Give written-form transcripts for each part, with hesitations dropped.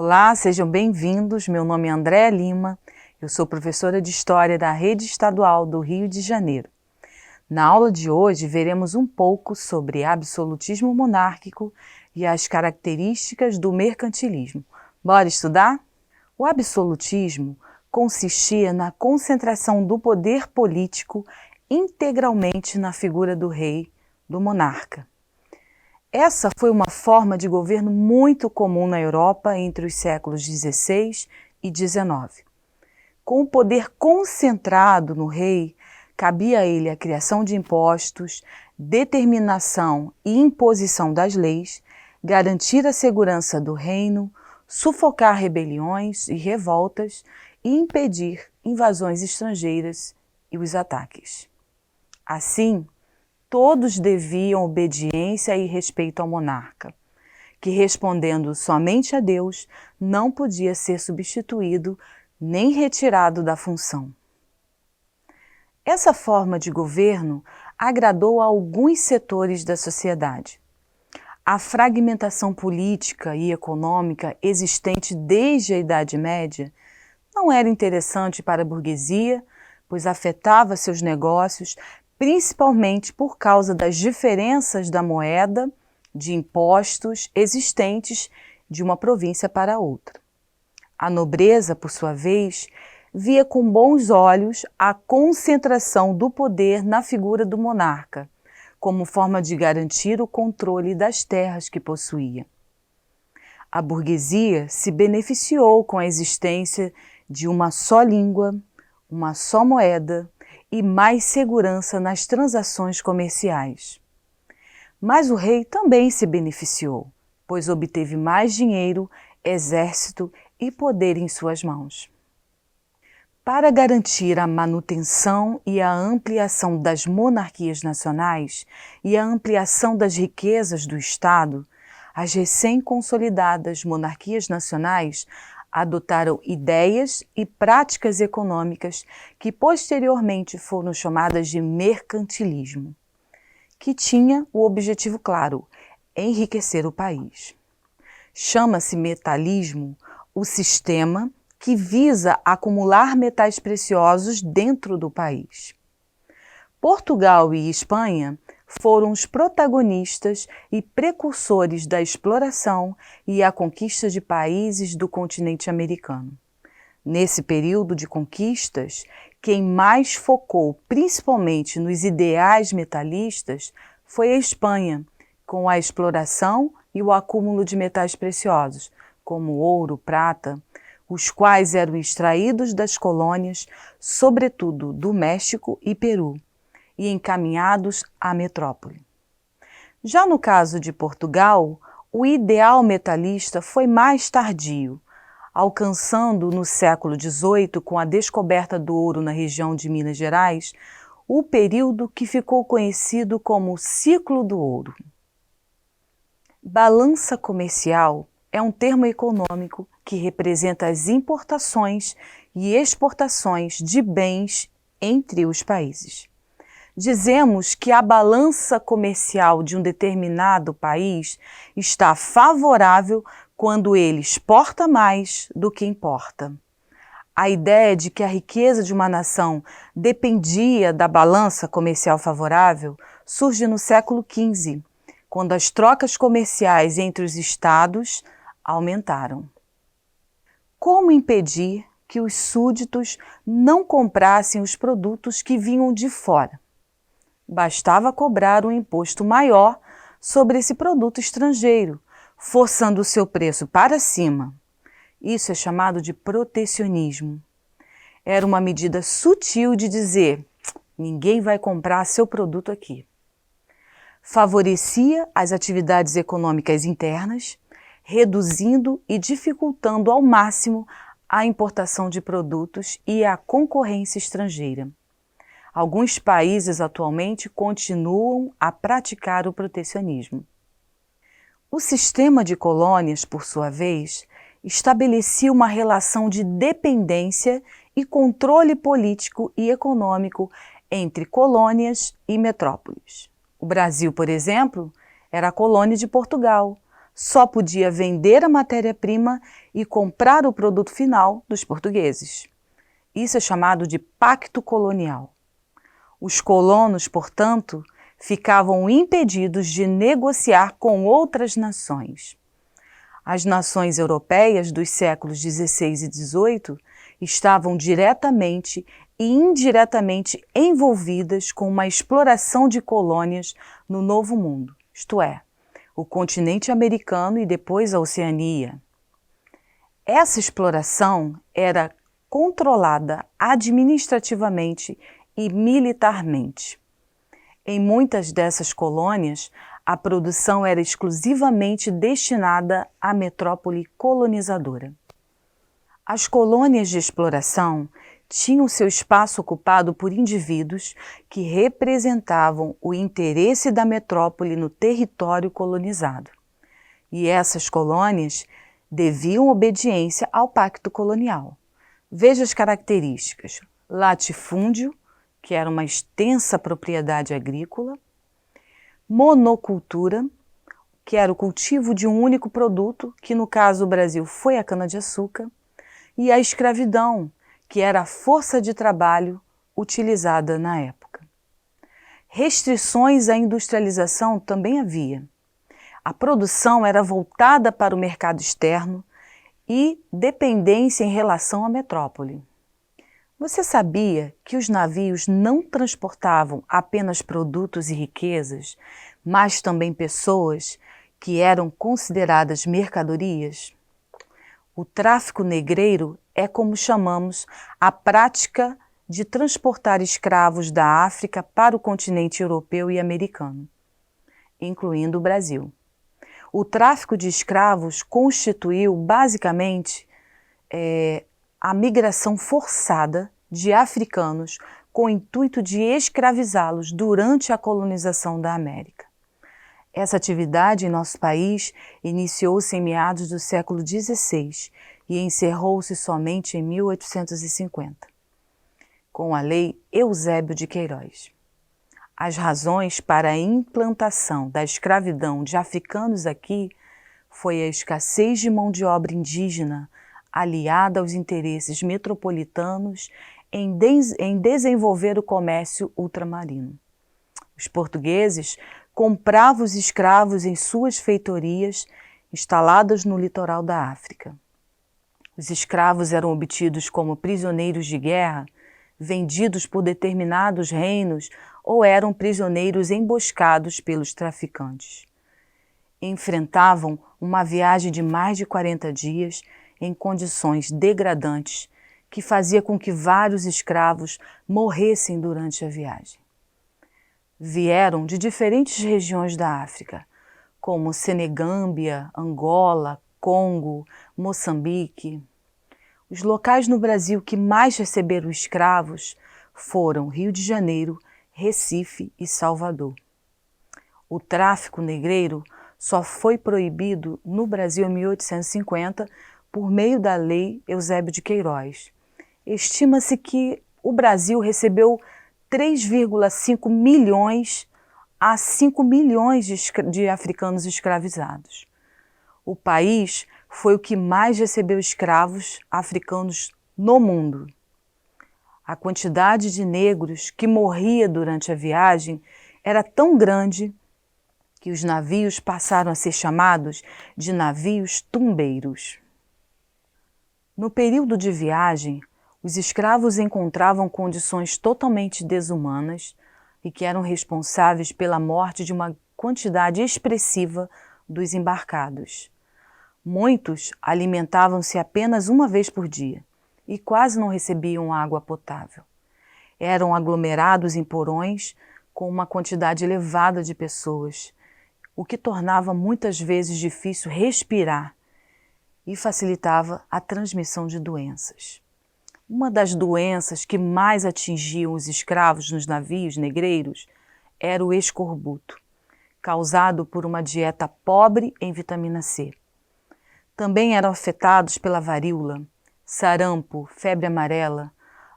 Olá, sejam bem-vindos. Meu nome é Andréa Lima, eu sou professora de História da Rede Estadual do Rio de Janeiro. Na aula de hoje, veremos um pouco sobre absolutismo monárquico e as características do mercantilismo. Bora estudar? O absolutismo consistia na concentração do poder político integralmente na figura do rei, do monarca. Essa foi uma forma de governo muito comum na Europa entre os séculos XVI e XIX. Com o poder concentrado no rei, cabia a ele a criação de impostos, determinação e imposição das leis, garantir a segurança do reino, sufocar rebeliões e revoltas e impedir invasões estrangeiras e os ataques. Assim, todos deviam obediência e respeito ao monarca, que, respondendo somente a Deus, não podia ser substituído nem retirado da função. Essa forma de governo agradou a alguns setores da sociedade. A fragmentação política e econômica existente desde a Idade Média não era interessante para a burguesia, pois afetava seus negócios, principalmente por causa das diferenças da moeda, de impostos existentes de uma província para outra. A nobreza, por sua vez, via com bons olhos a concentração do poder na figura do monarca, como forma de garantir o controle das terras que possuía. A burguesia se beneficiou com a existência de uma só língua, uma só moeda, e mais segurança nas transações comerciais. Mas o rei também se beneficiou, pois obteve mais dinheiro, exército e poder em suas mãos. Para garantir a manutenção e a ampliação das monarquias nacionais e a ampliação das riquezas do Estado, as recém-consolidadas monarquias nacionais adotaram ideias e práticas econômicas que posteriormente foram chamadas de mercantilismo, que tinha o objetivo claro, enriquecer o país. Chama-se metalismo o sistema que visa acumular metais preciosos dentro do país. Portugal e Espanha foram os protagonistas e precursores da exploração e a conquista de países do continente americano. Nesse período de conquistas, quem mais focou principalmente nos ideais metalistas foi a Espanha, com a exploração e o acúmulo de metais preciosos, como ouro, prata, os quais eram extraídos das colônias, sobretudo do México e Peru, e encaminhados à metrópole. Já no caso de Portugal, o ideal metalista foi mais tardio, alcançando no século XVIII, com a descoberta do ouro na região de Minas Gerais, o período que ficou conhecido como ciclo do ouro. Balança comercial é um termo econômico que representa as importações e exportações de bens entre os países. Dizemos que a balança comercial de um determinado país está favorável quando ele exporta mais do que importa. A ideia de que a riqueza de uma nação dependia da balança comercial favorável surge no século XV, quando as trocas comerciais entre os estados aumentaram. Como impedir que os súditos não comprassem os produtos que vinham de fora? Bastava cobrar um imposto maior sobre esse produto estrangeiro, forçando o seu preço para cima. Isso é chamado de protecionismo. Era uma medida sutil de dizer: ninguém vai comprar seu produto aqui. Favorecia as atividades econômicas internas, reduzindo e dificultando ao máximo a importação de produtos e a concorrência estrangeira. Alguns países atualmente continuam a praticar o protecionismo. O sistema de colônias, por sua vez, estabelecia uma relação de dependência e controle político e econômico entre colônias e metrópoles. O Brasil, por exemplo, era a colônia de Portugal, só podia vender a matéria-prima e comprar o produto final dos portugueses. Isso é chamado de pacto colonial. Os colonos, portanto, ficavam impedidos de negociar com outras nações. As nações europeias dos séculos XVI e XVIII estavam diretamente e indiretamente envolvidas com uma exploração de colônias no Novo Mundo, isto é, o continente americano e depois a Oceania. Essa exploração era controlada administrativamente e militarmente. Em muitas dessas colônias, a produção era exclusivamente destinada à metrópole colonizadora. As colônias de exploração tinham seu espaço ocupado por indivíduos que representavam o interesse da metrópole no território colonizado. E essas colônias deviam obediência ao pacto colonial. Veja as características: latifúndio, que era uma extensa propriedade agrícola; monocultura, que era o cultivo de um único produto, que no caso do Brasil foi a cana-de-açúcar; e a escravidão, que era a força de trabalho utilizada na época. Restrições à industrialização também havia. A produção era voltada para o mercado externo e dependência em relação à metrópole. Você sabia que os navios não transportavam apenas produtos e riquezas, mas também pessoas que eram consideradas mercadorias? O tráfico negreiro é como chamamos a prática de transportar escravos da África para o continente europeu e americano, incluindo o Brasil. O tráfico de escravos constituiu basicamente a migração forçada de africanos com o intuito de escravizá-los durante a colonização da América. Essa atividade em nosso país iniciou-se em meados do século XVI e encerrou-se somente em 1850, com a Lei Eusébio de Queiroz. As razões para a implantação da escravidão de africanos aqui foi a escassez de mão de obra indígena, aliada aos interesses metropolitanos em desenvolver o comércio ultramarino. Os portugueses compravam os escravos em suas feitorias instaladas no litoral da África. Os escravos eram obtidos como prisioneiros de guerra, vendidos por determinados reinos ou eram prisioneiros emboscados pelos traficantes. Enfrentavam uma viagem de mais de 40 dias em condições degradantes que fazia com que vários escravos morressem durante a viagem. Vieram de diferentes regiões da África, como Senegâmbia, Angola, Congo, Moçambique. Os locais no Brasil que mais receberam escravos foram Rio de Janeiro, Recife e Salvador. O tráfico negreiro só foi proibido no Brasil em 1850 por meio da Lei Eusébio de Queiroz. Estima-se que o Brasil recebeu 3,5 milhões a 5 milhões de africanos escravizados. O país foi o que mais recebeu escravos africanos no mundo. A quantidade de negros que morria durante a viagem era tão grande que os navios passaram a ser chamados de navios tumbeiros. No período de viagem, os escravos encontravam condições totalmente desumanas e que eram responsáveis pela morte de uma quantidade expressiva dos embarcados. Muitos alimentavam-se apenas uma vez por dia e quase não recebiam água potável. Eram aglomerados em porões com uma quantidade elevada de pessoas, o que tornava muitas vezes difícil respirar e facilitava a transmissão de doenças. Uma das doenças que mais atingiam os escravos nos navios negreiros era o escorbuto, causado por uma dieta pobre em vitamina C. Também eram afetados pela varíola, sarampo, febre amarela,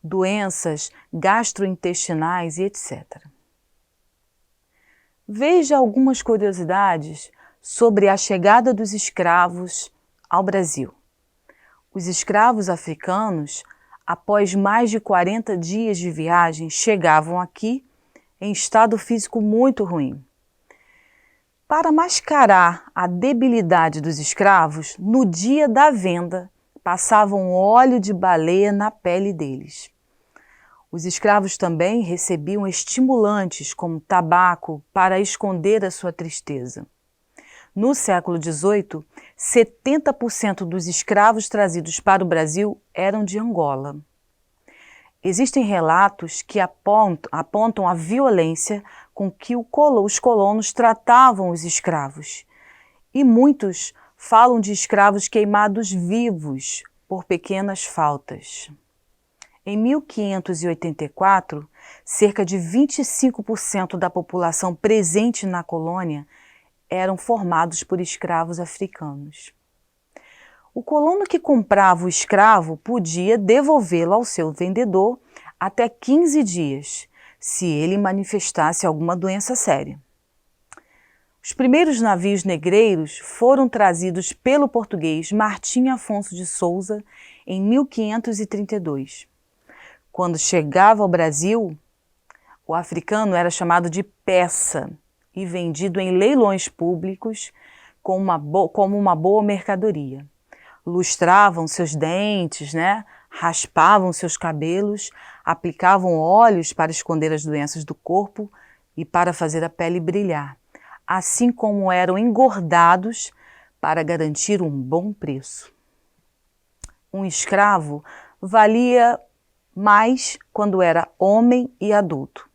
doenças gastrointestinais e etc. Veja algumas curiosidades sobre a chegada dos escravos ao Brasil. Os escravos africanos, após mais de 40 dias de viagem, chegavam aqui em estado físico muito ruim. Para mascarar a debilidade dos escravos, no dia da venda, passavam óleo de baleia na pele deles. Os escravos também recebiam estimulantes como tabaco para esconder a sua tristeza. No século XVIII, 70% dos escravos trazidos para o Brasil eram de Angola. Existem relatos que apontam a violência com que os colonos tratavam os escravos. E muitos falam de escravos queimados vivos por pequenas faltas. Em 1584, cerca de 25% da população presente na colônia eram formados por escravos africanos. O colono que comprava o escravo podia devolvê-lo ao seu vendedor até 15 dias, se ele manifestasse alguma doença séria. Os primeiros navios negreiros foram trazidos pelo português Martim Afonso de Souza em 1532. Quando chegava ao Brasil, o africano era chamado de peça e vendido em leilões públicos como uma boa mercadoria. Lustravam seus dentes, raspavam seus cabelos, aplicavam óleos para esconder as doenças do corpo e para fazer a pele brilhar, assim como eram engordados para garantir um bom preço. Um escravo valia mais quando era homem e adulto.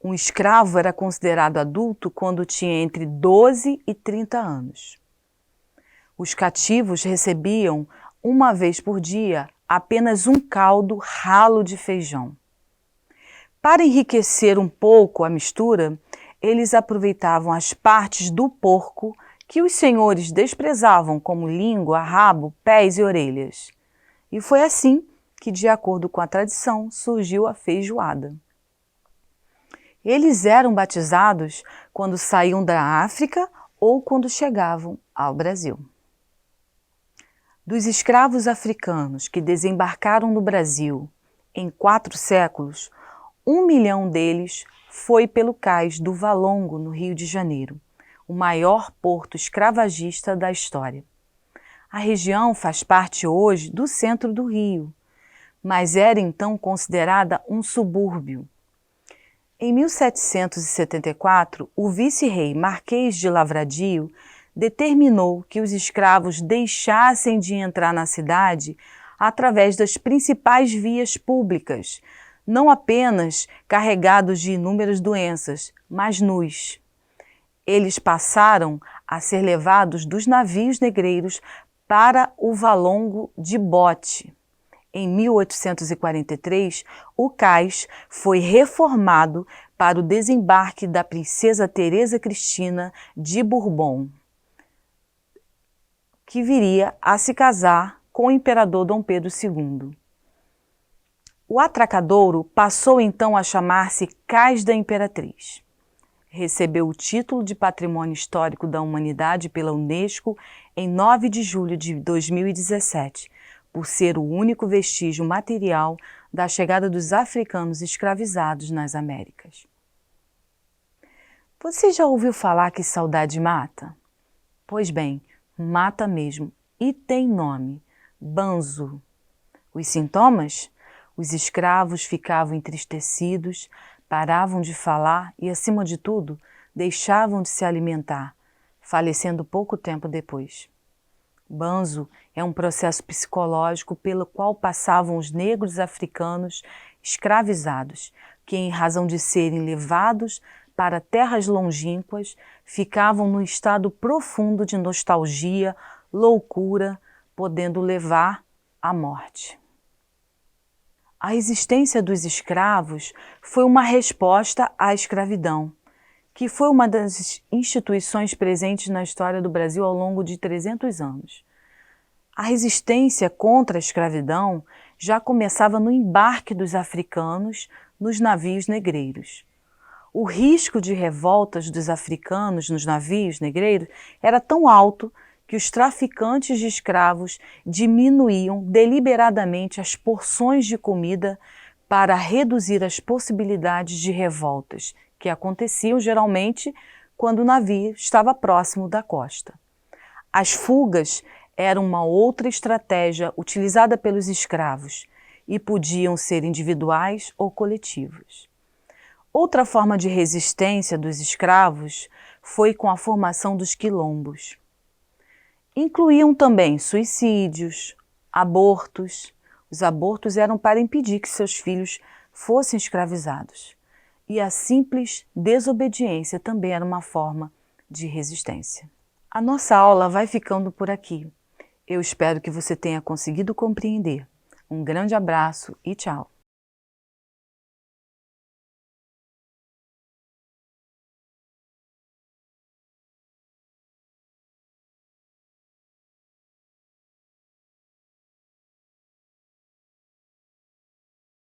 Um escravo era considerado adulto quando tinha entre 12 e 30 anos. Os cativos recebiam, uma vez por dia, apenas um caldo ralo de feijão. Para enriquecer um pouco a mistura, eles aproveitavam as partes do porco que os senhores desprezavam, como língua, rabo, pés e orelhas. E foi assim que, de acordo com a tradição, surgiu a feijoada. Eles eram batizados quando saíam da África ou quando chegavam ao Brasil. Dos escravos africanos que desembarcaram no Brasil em 4 séculos, 1 milhão deles foi pelo cais do Valongo, no Rio de Janeiro, o maior porto escravagista da história. A região faz parte hoje do centro do Rio, mas era então considerada um subúrbio. Em 1774, o vice-rei Marquês de Lavradio determinou que os escravos deixassem de entrar na cidade através das principais vias públicas, não apenas carregados de inúmeras doenças, mas nus. Eles passaram a ser levados dos navios negreiros para o Valongo de bote. Em 1843, o cais foi reformado para o desembarque da princesa Teresa Cristina de Bourbon, que viria a se casar com o imperador Dom Pedro II. O atracadouro passou então a chamar-se Cais da Imperatriz. Recebeu o título de Patrimônio Histórico da Humanidade pela Unesco em 9 de julho de 2017, por ser o único vestígio material da chegada dos africanos escravizados nas Américas. Você já ouviu falar que saudade mata? Pois bem, mata mesmo, e tem nome: banzo. Os sintomas? Os escravos ficavam entristecidos, paravam de falar e, acima de tudo, deixavam de se alimentar, falecendo pouco tempo depois. Banzo é um processo psicológico pelo qual passavam os negros africanos escravizados, que, em razão de serem levados para terras longínquas, ficavam num estado profundo de nostalgia, loucura, podendo levar à morte. A existência dos escravos foi uma resposta à escravidão, que foi uma das instituições presentes na história do Brasil ao longo de 300 anos. A resistência contra a escravidão já começava no embarque dos africanos nos navios negreiros. O risco de revoltas dos africanos nos navios negreiros era tão alto que os traficantes de escravos diminuíam deliberadamente as porções de comida para reduzir as possibilidades de revoltas, que aconteciam geralmente quando o navio estava próximo da costa. As fugas eram uma outra estratégia utilizada pelos escravos e podiam ser individuais ou coletivas. Outra forma de resistência dos escravos foi com a formação dos quilombos. Incluíam também suicídios, abortos. Os abortos eram para impedir que seus filhos fossem escravizados. E a simples desobediência também era uma forma de resistência. A nossa aula vai ficando por aqui. Eu espero que você tenha conseguido compreender. Um grande abraço e tchau!